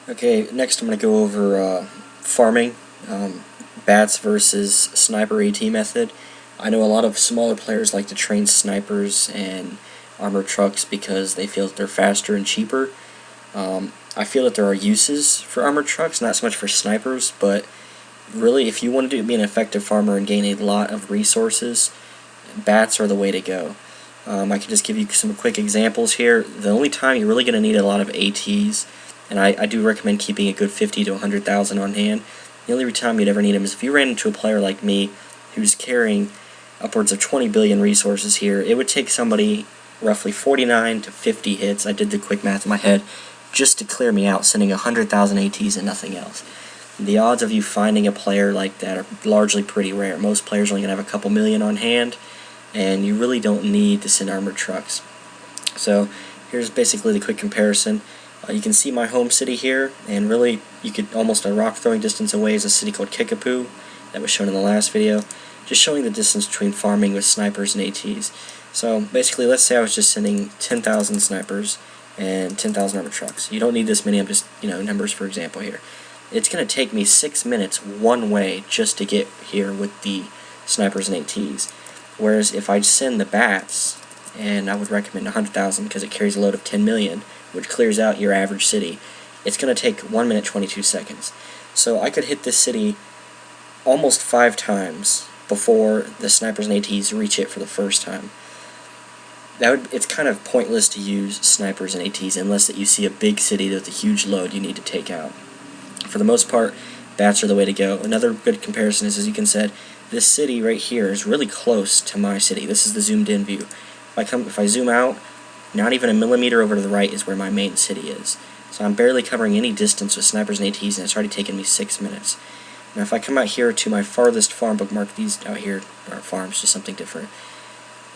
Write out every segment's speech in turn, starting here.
Okay, next I'm going to go over farming, bats versus sniper AT method. I know a lot of smaller players like to train snipers and armored trucks because they feel that they're faster and cheaper. I feel that there are uses for armored trucks, not so much for snipers, but really if you want to be an effective farmer and gain a lot of resources, bats are the way to go. I can just give you some quick examples here. The only time you're really going to need a lot of ATs, and I do recommend keeping a good 50 to 100,000 on hand. The only time you'd ever need them is if you ran into a player like me who's carrying upwards of 20 billion resources here. It would take somebody roughly 49 to 50 hits, I did the quick math in my head, just to clear me out, sending 100,000 ATs and nothing else. The odds of you finding a player like that are largely pretty rare. Most players are only going to have a couple million on hand, and you really don't need to send armored trucks. So here's basically the quick comparison. You can see my home city here, and really you could almost a rock throwing distance away is a city called Kickapoo that was shown in the last video, just showing the distance between farming with snipers and ATs. So basically, let's say I was just sending 10,000 snipers and 10,000 armored trucks. You don't need this many, I'm just, numbers for example here. It's going to take me 6 minutes one way just to get here with the snipers and ATs. Whereas if I send the bats, and I would recommend 100,000 because it carries a load of 10 million, which clears out your average city, it's going to take 1 minute 22 seconds. So I could hit this city almost 5 times before the snipers and ATs reach it for the first time. It's kind of pointless to use snipers and ATs unless that you see a big city with a huge load you need to take out. For the most part, bats are the way to go. Another good comparison is, as you can see, this city right here is really close to my city. This is the zoomed in view. If I zoom out, not even a millimeter over to the right is where my main city is. So I'm barely covering any distance with snipers and ATs, and it's already taken me 6 minutes. Now if I come out here to my farthest farm, bookmark these out here aren't farms, just something different.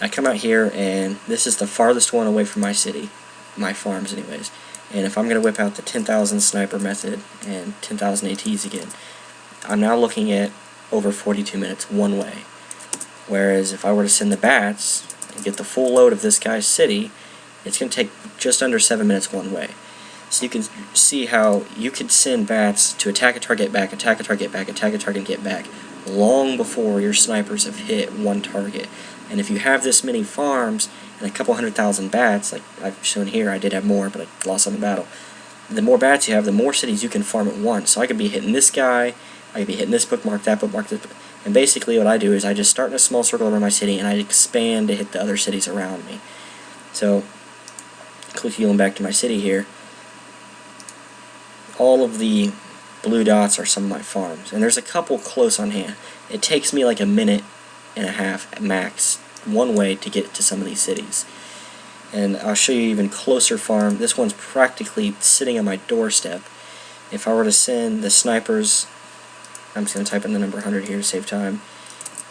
I come out here, and this is the farthest one away from my city, my farms anyways. And if I'm going to whip out the 10,000 sniper method and 10,000 ATs again, I'm now looking at over 42 minutes one way. Whereas if I were to send the bats and get the full load of this guy's city, it's going to take just under 7 minutes one way. So you can see how you could send bats to attack a target back, attack a target back, attack a target, get back, long before your snipers have hit one target. And if you have this many farms and a couple 100,000 bats, like I've shown here, I did have more, but I lost on the battle. The more bats you have, the more cities you can farm at once. So I could be hitting this guy, I could be hitting this bookmark, this bookmark. And basically what I do is I just start in a small circle around my city, and I expand to hit the other cities around me. So, quickly going back to my city here, all of the blue dots are some of my farms, and there's a couple close on hand. It takes me like a minute and a half max one way to get to some of these cities. And I'll show you even closer farm. This one's practically sitting on my doorstep. If I were to send the snipers, I'm just going to type in the number 100 here to save time,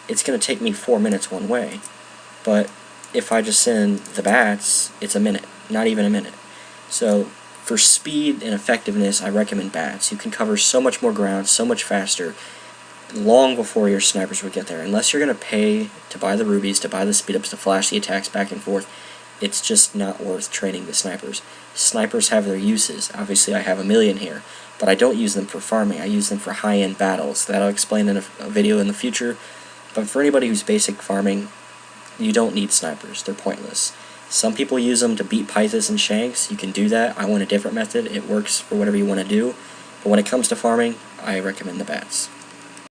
it's going to take me 4 minutes one way. But if I just send the bats, it's a minute, not even a minute. So for speed and effectiveness, I recommend bats. You can cover so much more ground, so much faster, long before your snipers would get there. Unless you're going to pay to buy the rubies, to buy the speed-ups, to flash the attacks back and forth, it's just not worth training the snipers. Snipers have their uses. Obviously I have a million here, but I don't use them for farming. I use them for high-end battles. That I'll explain in a video in the future. But for anybody who's basic farming, you don't need snipers. They're pointless. Some people use them to beat Pythas and Shanks. You can do that. I want a different method. It works for whatever you want to do. But when it comes to farming, I recommend the bats.